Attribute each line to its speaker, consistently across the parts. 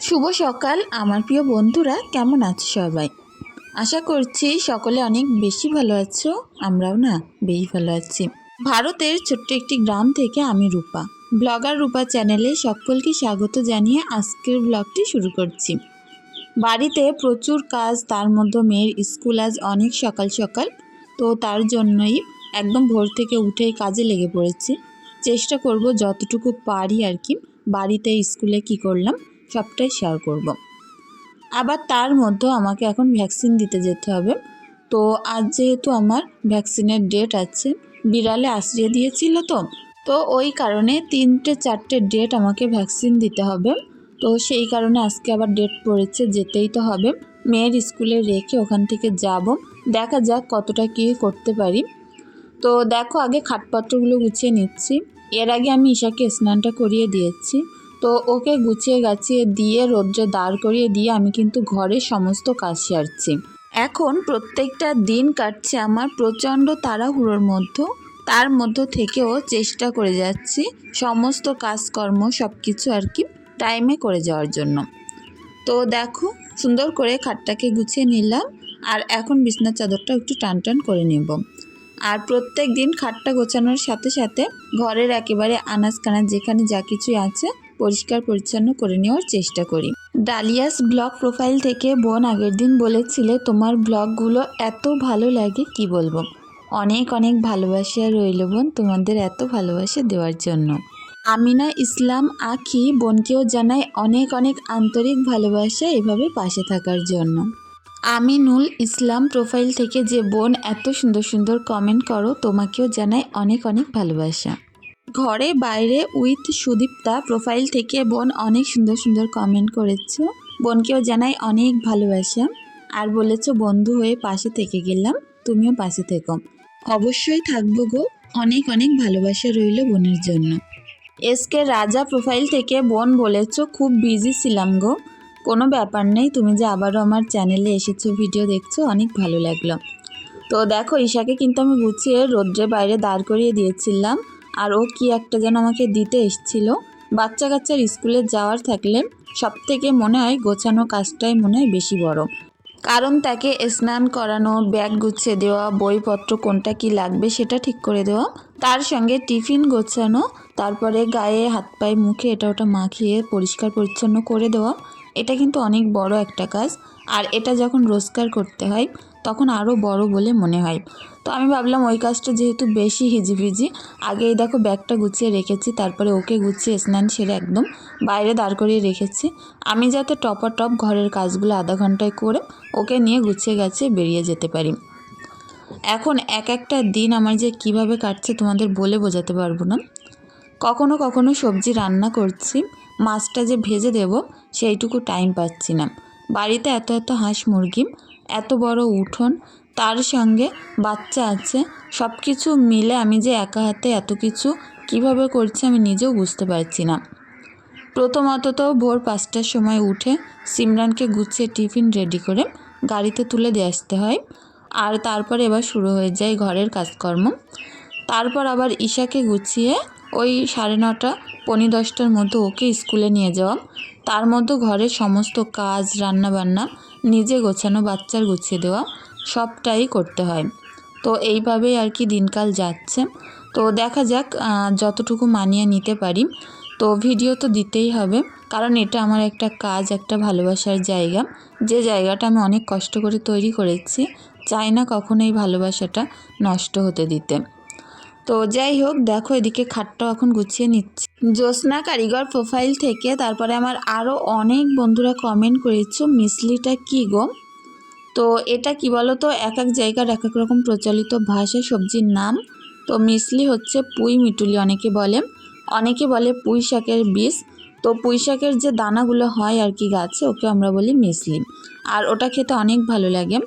Speaker 1: শুভ সকাল আমার প্রিয় বন্ধুরা, কেমন আছো সবাই? আশা করছি সকলে অনেক বেশি ভালো আছো। আমরাও না বেশ ভালো আছি। ভারতের ছোট্ট একটি গ্রাম থেকে আমি রূপা, ব্লগার রূপা চ্যানেলে সকলকে স্বাগত জানিয়ে আজকের ব্লগটি শুরু করছি। বাড়িতে প্রচুর কাজ, তার মধ্যে মেয়ের স্কুল আজ অনেক সকাল সকাল, তো তার জন্যই একদম ভোর থেকে উঠেই কাজে লেগে পড়েছি। চেষ্টা করব যতটুকু পারি আর কি, বাড়িতে স্কুলে কি করলাম সবটাই শেয়ার করব। আবার তার মধ্যে আমাকে এখন ভ্যাকসিন দিতে যেতে হবে। তো আজ যেহেতু আমার ভ্যাকসিনের ডেট আছে, বিড়ালে আশ্রিয়ে দিয়েছিল তো ওই কারণে 3-4টে ডেট আমাকে ভ্যাকসিন দিতে হবে। তো সেই কারণে আজকে আবার ডেট পড়েছে, যেতেই তো হবে। মেয়ের স্কুলে রেখে ওখান থেকে যাব, দেখা যাক কতটা কী করতে পারি। তো দেখো, আগে খাটপত্রগুলো গুছিয়ে নিচ্ছি। এর আগে আমি ঈশাকে স্নানটা করিয়ে দিয়েছি। তো ওকে গুছিয়ে গাছিয়ে দিয়ে রোদ্রে দাঁড় করিয়ে দিয়ে আমি কিন্তু ঘরের সমস্ত কাজ সারছি। এখন প্রত্যেকটা দিন কাটছে আমার প্রচণ্ড তাড়াহুড়োর মধ্যে, তার মধ্য থেকেও চেষ্টা করে যাচ্ছি সমস্ত কাজকর্ম সব কিছু আর কি টাইমে করে যাওয়ার জন্য। তো দেখো, সুন্দর করে খাটটাকে গুছিয়ে নিলাম, আর এখন বিছনার চাদরটা একটু টান টান করে নেব। আর প্রত্যেক দিন খাটটা গোছানোর সাথে সাথে ঘরের একেবারে আনাজ কানাজ যেখানে যা কিছুই আছে পরিষ্কার পরিচ্ছন্ন করে নেওয়ার চেষ্টা করি। ডালিয়াস ব্লগ প্রোফাইল থেকে বোন আগের দিন বলেছিলে তোমার ব্লগগুলো এত ভালো লাগে, কি বলবো। অনেক অনেক ভালোবাসা রইল বোন, তোমাদের এত ভালোবাসা দেওয়ার জন্য। আমিনা ইসলাম আখি বোনকেও জানাই অনেক অনেক আন্তরিক ভালোবাসা এভাবে পাশে থাকার জন্য। আমিনুল ইসলাম প্রোফাইল থেকে যে বোন এত সুন্দর সুন্দর কমেন্ট করো, তোমাকেও জানাই অনেক অনেক ভালোবাসা। ঘরে বাইরে উইথ সুদীপ্তা প্রোফাইল থেকে বোন অনেক সুন্দর সুন্দর কমেন্ট করেছো, বোনকেও জানাই অনেক ভালোবাসা। আর বলেছো বন্ধু হয়ে পাশে থেকে গেলাম, তুমিও পাশে থেকো। অবশ্যই থাকবো গো, অনেক অনেক ভালোবাসা রইল বোনের জন্য। এসকে রাজা প্রোফাইল থেকে বোন বলেছো খুব বিজি ছিলাম গো, কোনো ব্যাপার নেই, তুমি যে আবারও আমার চ্যানেলে এসেছো, ভিডিও দেখছো, অনেক ভালো লাগলো। তো দেখো, ঈশাকে কিন্তু আমি গুছিয়ে রোদ্রে বাইরে দাঁড় করিয়ে দিয়েছিলাম, আর ও কি একটা যেন আমাকে দিতে এসেছিল। বাচ্চা কাচ্চার স্কুলে যাওয়ার থাকলে সব থেকে মনে হয় গোছানো কাজটাই মনে হয় বেশি বড়, কারণ তাকে স্নান করানো, ব্যাগ গুছিয়ে দেওয়া, বইপত্র কোনটা কি লাগবে সেটা ঠিক করে দেওয়া, তার সঙ্গে টিফিন গোছানো, তারপরে গায়ে হাত পায়ে মুখে এটা ওটা মাখিয়ে পরিষ্কার পরিচ্ছন্ন করে দেওয়া, এটা কিন্তু অনেক বড় একটা কাজ। আর এটা যখন রোজগার করতে হয় তখন আরও বড় বলে মনে হয়। তো আমি ভাবলাম ওই কাজটা যেহেতু বেশি হিজিবিজি, আগেই দেখো ব্যাগটা গুছিয়ে রেখেছি, তারপরে ওকে গুছিয়ে স্নান সেরে একদম বাইরে দাঁড় করিয়ে রেখেছি, আমি যাতে টপাটপ ঘরের কাজগুলো আধা ঘন্টায় করে ওকে নিয়ে গুছিয়ে গেছে বেরিয়ে যেতে পারি। এখন এক একটা দিন আমার যে কিভাবে কাটছে তোমাদের বলে বোঝাতে পারবো না। কখনো কখনো সবজি রান্না করছি, মাছটা যে ভেজে দেব সেইটুকু টাইম পাচ্ছি না। বাড়িতে এত এত হাঁস মুরগি, এত বড় উঠোন, তার সঙ্গে বাচ্চা আছে, সব কিছু মিলে আমি যে একা হাতে এত কিছু কিভাবে করছি আমি নিজেও বুঝতে পারছি না। প্রথমত তো ভোর 5টার সময় উঠে সিমরানকে গুছিয়ে টিফিন রেডি করে গাড়িতে তুলে দিয়ে আসতে হয়, আর তারপরে এবার শুরু হয়ে যায় ঘরের কাজকর্ম। তারপর আবার ঈশাকে গুছিয়ে ওই 9:30 পৌনে 10টার মধ্যে ওকে স্কুলে নিয়ে যাওয়া, তার মধ্যে ঘরের সমস্ত কাজ, রান্নাবান্না, নিজে গোছানো, বাচ্চার গুছিয়ে দেওয়া, সবটাই করতে হয়। তো এইভাবেই আর কি দিনকাল যাচ্ছে। তো দেখা যাক যতটুকু মানিয়ে নিতে পারি। তো ভিডিও তো দিতেই হবে, কারণ এটা আমার একটা কাজ, একটা ভালোবাসার জায়গা, যে জায়গাটা আমি অনেক কষ্ট করে তৈরি করেছি, চাই না কখনো এই ভালোবাসাটা নষ্ট হতে দিতে। তো যাই হোক, দেখো এদিকে খাটটাও এখন গুছিয়ে নিচ্ছি। জ্যোৎস্না কারিগর প্রোফাইল থেকে তারপরে আমার আরও অনেক বন্ধুরা কমেন্ট করেছো মিসলিটা কী গো। তো এটা কি বলো তো, এক এক জায়গার এক এক রকম প্রচলিত ভাষায় সবজির নাম। তো মিসলি হচ্ছে পুঁই মিটুলি অনেকে বলে পুঁই শাকের বীজ। তো পুঁই শাকের যে দানাগুলো হয় আর কি গাছে, ওকে আমরা বলি মিসলি, আর ওটা খেতে অনেক ভালো লাগে।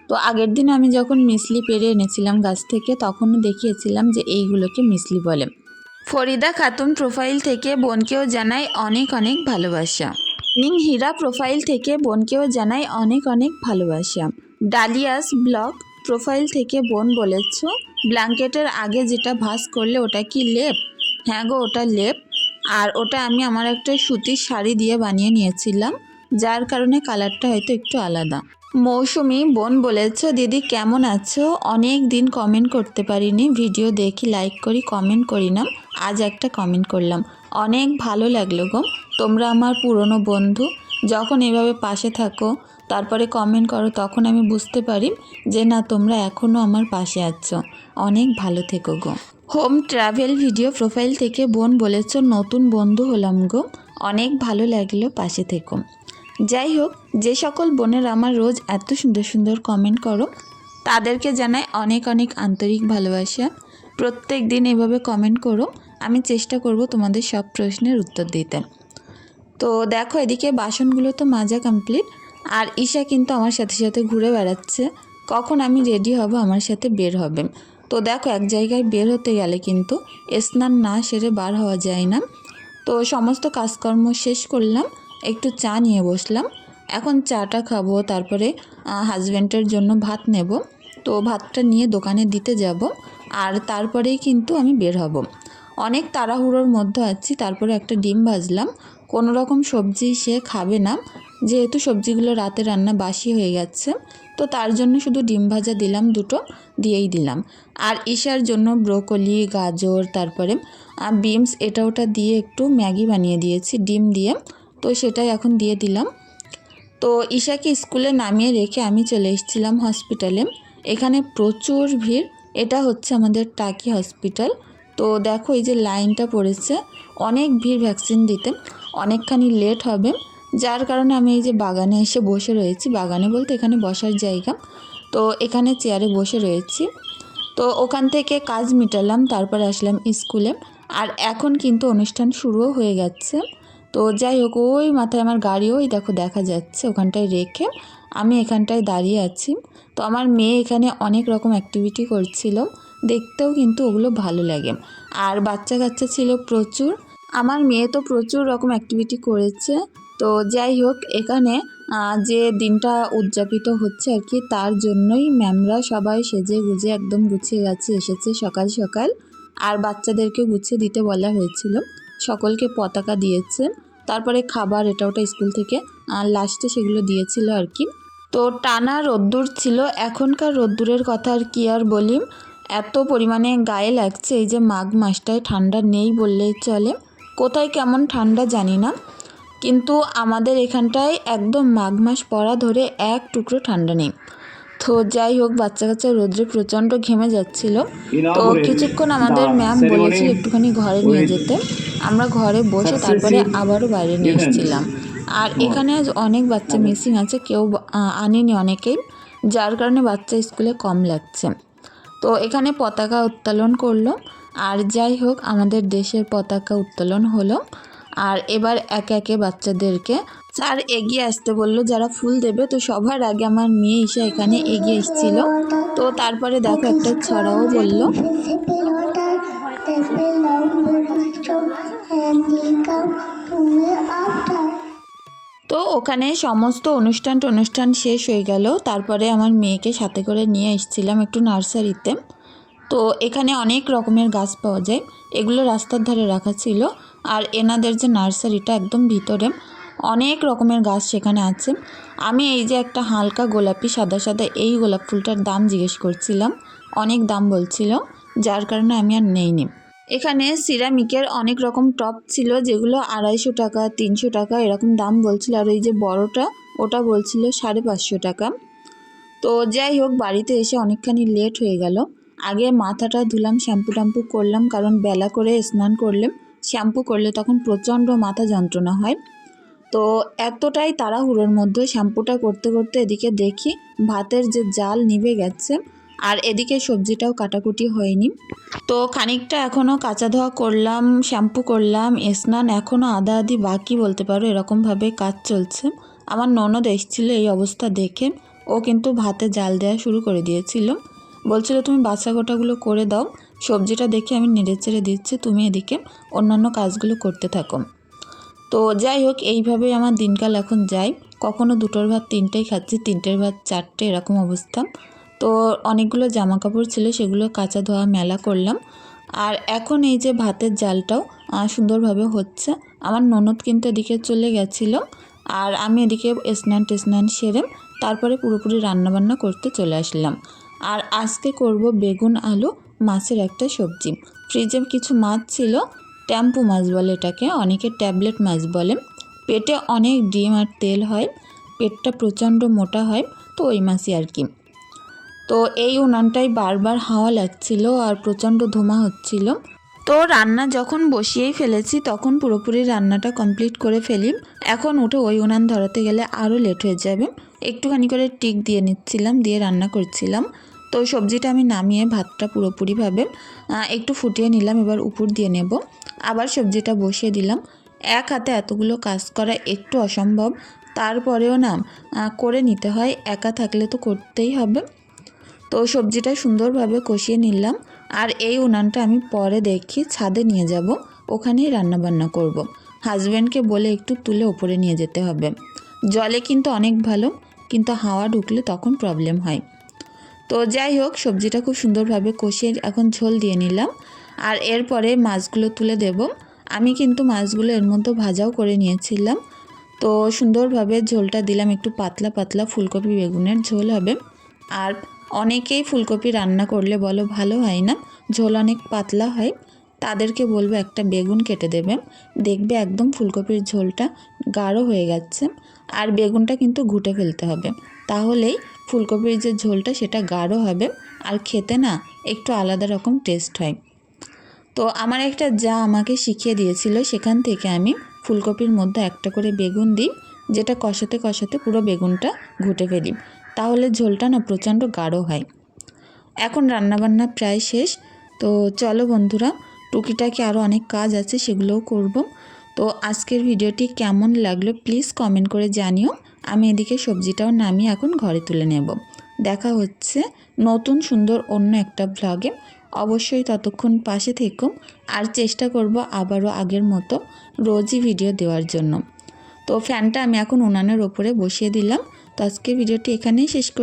Speaker 1: তো আগের দিন আমি যখন মিসলি পেরে এনেছিলাম গাছ থেকে, তখনও দেখিয়েছিলাম যে এইগুলোকে মিসলি বলে। ফরিদা খাতুন প্রোফাইল থেকে বোনকেও জানাই অনেক অনেক ভালোবাসা। হীরা প্রোফাইল থেকে বোনকেও জানাই অনেক অনেক ভালোবাসা। ডালিয়াস ব্লগ প্রোফাইল থেকে বোন বলেছ ব্ল্যাঙ্কেটের আগে যেটা ভাঁজ করলে ওটা কি লেপ? হ্যাঁ গো, ওটা লেপ। আর ওটা আমি আমার একটা সুতির শাড়ি দিয়ে বানিয়ে নিয়েছিলাম। যার কারণে কালারটা হয়তো একটু আলাদা। মৌসুমি বোন বলেছ, দিদি কেমন আছো? অনেক দিন কমেন্ট করতে পারিনি, ভিডিও দেখি, লাইক করি, কমেন্ট করি না, আজ একটা কমেন্ট করলাম। অনেক ভালো লাগলো গো, তোমরা আমার পুরনো বন্ধু। যখন এভাবে পাশে থাকো তারপরে কমেন্ট করো তখন আমি বুঝতে পারি যে না, তোমরা এখনও আমার পাশে আছো। অনেক ভালো থেকো গো। হোম ট্রাভেল ভিডিও প্রোফাইল থেকে বোন বলেছ, নতুন বন্ধু হলাম গো, অনেক ভালো লাগলো, পাশে থেকো। যাই হোক, যে সকল বোনের আমার রোজ এত সুন্দর সুন্দর কমেন্ট করো তাদেরকে জানাই অনেক অনেক আন্তরিক ভালোবাসা। প্রত্যেক দিন এভাবে কমেন্ট করো, আমি চেষ্টা করব তোমাদের সব প্রশ্নের উত্তর দিতে। তো দেখো, এদিকে বাসনগুলো তো মাজা কমপ্লিট, আর ঈশা কিন্তু আমার সাথে সাথে ঘুরে বেড়াচ্ছে, কখন আমি রেডি হব আমার সাথে বের হবে। তো দেখো, এক জায়গায় বের হতে গেলে কিন্তু স্নান না সেরে বার হওয়া যায় না। তো সমস্ত কাজকর্ম শেষ করলাম, একটু চা নিয়ে বসলাম। এখন চাটা খাবো, তারপরে হাজব্যান্ডের জন্য ভাত নেব। তো ভাতটা নিয়ে দোকানে দিতে যাব, আর তারপরেই কিন্তু আমি বের হব। অনেক তাড়াহুড়োর মধ্যে আছি, তারপরে একটা ডিম ভাজলাম। কোনো রকম সবজি সে খাবে না, যেহেতু সবজিগুলো রাতে রান্না বাসি হয়ে গেছে, তো তার জন্য শুধু ডিম ভাজা দিলাম, দুটো দিয়েই দিলাম। আর ঈশার জন্য ব্রোকলি, গাজর, তারপরে বিনস এটা ওটা দিয়ে একটু ম্যাগি বানিয়ে দিয়েছি ডিম দিয়ে, তো সেটাই এখন দিয়ে দিলাম। তো ঈশাকে স্কুলে নামিয়ে রেখে আমি চলে এসেছিলাম হসপিটালে। এখানে প্রচুর ভিড়, এটা হচ্ছে আমাদের টাকি হসপিটাল। তো দেখো, এই যে লাইনটা পড়েছে, অনেক ভিড় ভ্যাকসিন দিতে, অনেকখানি লেট হবে, যার কারণে আমি এই যে বাগানে এসে বসে রয়েছি। বাগানে বলতে এখানে বসার জায়গা, তো এখানে চেয়ারে বসে রয়েছি। তো ওখান থেকে কাজ মিটালাম, তারপর আসলাম স্কুলে। আর এখন কিন্তু অনুষ্ঠান শুরুও হয়ে গেছে। তো যাই হোক, ওই মাথায় আমার গাড়ি, ওই দেখো দেখা যাচ্ছে, ওখানটায় রেখে আমি এখানটায় দাঁড়িয়ে আছি। তো আমার মেয়ে এখানে অনেক রকম অ্যাক্টিভিটি করছিল, দেখতেও কিন্তু ওগুলো ভালো লাগে। আর বাচ্চা কাচ্চা ছিল প্রচুর, আমার মেয়ে তো প্রচুর রকম অ্যাক্টিভিটি করেছে। তো যাই হোক, এখানে যে দিনটা উদযাপিত হচ্ছে আর কি, তার জন্যই ম্যামরা সবাই সেজে গুজে একদম গুছিয়ে গেছে এসেছে সকাল সকাল। আর বাচ্চাদেরকে গুছিয়ে দিতে বলা হয়েছিল, সকলকে পতাকা দিয়েছে, তারপরে খাবার এটা ওটা স্কুল থেকে লাস্টে সেগুলো দিয়েছিল আর কি। তো টানা রোদ্দুর ছিল, এখনকার রোদ্দুরের কথা আর কি আর বলি, এত পরিমাণে গায়ে লাগছে। এই যে মাঘ মাসটায় ঠান্ডা নেই বললেই চলে, কোথায় কেমন ঠান্ডা জানি না, কিন্তু আমাদের এখানটায় একদম মাঘ মাস পড়া ধরে এক টুকরো ঠান্ডা নেই। তো যাই হোক, বাচ্চা কাচ্চা রোদ্রে প্রচণ্ড ঘেমে যাচ্ছিল। তো কিছুক্ষণ আমাদের ম্যাম বলেছিল একটুখানি ঘরে নিয়ে যেতে, আমরা ঘরে বসে তারপরে আবারও বাইরে নিয়ে এসেছিলাম। আর এখানে আজ অনেক বাচ্চা মিসিং আছে, কেউ আনেনি অনেকেই, যার কারণে বাচ্চা স্কুলে কম লাগছে। তো এখানে পতাকা উত্তোলন করলো, আর যাই হোক আমাদের দেশের পতাকা উত্তোলন হলো। আর এবার একে একে বাচ্চাদেরকে স্যার এগিয়ে আসতে বললো যারা ফুল দেবে। তো সবার আগে আমার মেয়ে ঈশা এখানে এগিয়ে এসেছিল। তো তারপরে দেখো একটা ছড়াও বললো। তো ওখানে সমস্ত অনুষ্ঠান শেষ হয়ে গেল, তারপরে আমার মেয়েকে সাথে করে নিয়ে এসেছিলাম একটু নার্সারিতে। তো এখানে অনেক রকমের গাছ পাওয়া যায়, এগুলো রাস্তার ধারে রাখা ছিল। আর এনাদের যে নার্সারিটা একদম ভিতরে, অনেক রকমের গাছ সেখানে আছে। আমি এই যে একটা হালকা গোলাপি সাদা সাদা এই গোলাপ ফুলটার দাম জিজ্ঞেস করছিলাম, অনেক দাম বলছিল, যার কারণে আমি আর নেইনি। এখানে সিরামিকের অনেক রকম টপ ছিল, যেগুলো 250 টাকা 300 টাকা এরকম দাম বলছিল। আর এই যে বড়টা, ওটা বলছিল 550 টাকা। তো যাই হোক, বাড়িতে এসে অনেকখানি লেট হয়ে গেল। আগে মাথাটা ধুলাম, শ্যাম্পু ট্যাম্পু করলাম, কারণ বেলা করে স্নান করলে, শ্যাম্পু করলে তখন প্রচণ্ড মাথা যন্ত্রণা হয়। তো এতটাই তাড়াহুড়োর মধ্যে শ্যাম্পুটা করতে করতে এদিকে দেখি ভাতের যে জাল নিভে গেছে, আর এদিকে সবজিটাও কাটাকুটি হয়নি। তো খানিকটা এখনও কাঁচা ধোয়া করলাম, শ্যাম্পু করলাম, স্নান এখনও আধা আধি বাকি বলতে পারো, এরকমভাবে কাজ চলছে। আমার ননদ এসেছিল এই অবস্থা দেখে, ও কিন্তু ভাতে জাল দেওয়া শুরু করে দিয়েছিল, বলছিল তুমি বাছা গোটাগুলো করে দাও, সবজিটা দেখে আমি নেড়ে চেড়ে দিচ্ছি, তুমি এদিকে অন্যান্য কাজগুলো করতে থাকো। তো যাই হোক, এইভাবেই আমার দিনকাল এখন যায়, কখনো 2টোর ভাত 3টেই খাচ্ছি, 3টের ভাত 4টে, এরকম অবস্থা। তো অনেকগুলো জামা কাপড় ছিল, সেগুলো কাঁচা ধোয়া মেলা করলাম। আর এখন এই যে ভাতের জালটাও সুন্দরভাবে হচ্ছে। আমার ননদ কিন্তু এদিকে চলে গেছিলো, আর আমি এদিকে স্নান সেরে তারপরে পুরোপুরি রান্নাবান্না করতে চলে আসলাম। আর আজকে করব বেগুন আলু মাছের একটা সবজি। ফ্রিজে কিছু মাছ ছিল, ট্যাম্পু মাছ বলে এটাকে, অনেকে ট্যাবলেট মাছ বলে। পেটে অনেক ডিম আর তেল হয়, পেটটা প্রচণ্ড মোটা হয়, তো ওই মাছই আর কি। তো এই উনানটাই বারবার হাওয়া লাগছিল আর প্রচণ্ড ধোঁয়া হচ্ছিল। তো রান্না যখন বসিয়েই ফেলেছি তখন পুরোপুরি রান্নাটা কমপ্লিট করে ফেলি। এখন উঠে ওই উনান ধরাতে গেলে আরও লেট হয়ে যাবে। একটুখানি করে টিক দিয়ে নিচ্ছিলাম, দিয়ে রান্না করছিলাম। তো সবজিটা আমি নামিয়ে ভাতটা পুরোপুরিভাবে একটু ফুটিয়ে নিলাম, এবার উপর দিয়ে নেব। আবার সবজিটা বসিয়ে দিলাম। এক হাতে এতগুলো কাজ করা একটু অসম্ভব, তারপরেও না করে নিতে হয়, একা থাকলে তো করতেই হবে। তো সবজিটা সুন্দরভাবে কষিয়ে নিলাম। আর এই উনানটা আমি পরে দেখি ছাদে নিয়ে যাব, ওখানেই রান্নাবান্না করব। হাজব্যান্ডকে বলে একটু তুলে ওপরে নিয়ে যেতে হবে। জলে কিন্তু অনেক ভালো, কিন্তু হাওয়া ঢুকলে তখন প্রবলেম হয়। তো যাই হোক, সবজিটা খুব সুন্দরভাবে কষিয়ে এখন ঝোল দিয়ে নিলাম। আর এরপরে মাছগুলো তুলে দেব। আমি কিন্তু মাছগুলো এর মধ্যে ভাজাও করে নিয়েছিলাম। তো সুন্দরভাবে ঝোলটা দিলাম, একটু পাতলা পাতলা ফুলকপি বেগুনের ঝোল হবে। আর অনেকেই ফুলকপি রান্না করলে বলো ভালো হয় না, ঝোল অনেক পাতলা হয়। তাদেরকে বলবো একটা বেগুন কেটে দেবে, দেখবে একদম ফুলকপির ঝোলটা গাঢ় হয়ে গেছে। আর বেগুনটা কিন্তু ঘুটে ফেলতে হবে, তাহলেই ফুলকপির যে ঝোলটা সেটা গাঢ় হবে আর খেতে না একটু আলাদা রকম টেস্ট হয়। তো আমার একটা যা আমাকে শিখিয়ে দিয়েছিল, সেখান থেকে আমি ফুলকপির মধ্যে একটা করে বেগুন দিই, যেটা কষাতে কষাতে পুরো বেগুনটা ঘুটে ফেলি, তাহলে ঝোলটা না প্রচণ্ড গাঢ় হয়। এখন রান্নাবান্না প্রায় শেষ। তো চলো বন্ধুরা, টুকিটাকি আরও অনেক কাজ আছে, সেগুলোও করব। তো আজকের ভিডিওটি কেমন লাগলো প্লিজ কমেন্ট করে জানিও। আমি এদিকে সবজিটাও নামিয়ে এখন ঘরে তুলে নেব। দেখা হচ্ছে নতুন সুন্দর অন্য একটা ভ্লগে। অবশ্যই ততক্ষণ পাশে থেকো, আর চেষ্টা করব আবারও আগের মতো রোজই ভিডিও দেওয়ার জন্য। তো ফ্যানটা আমি এখন উনানের ওপরে বসিয়ে দিলাম। তো আজকে ভিডিওটি এখানেই শেষ করি।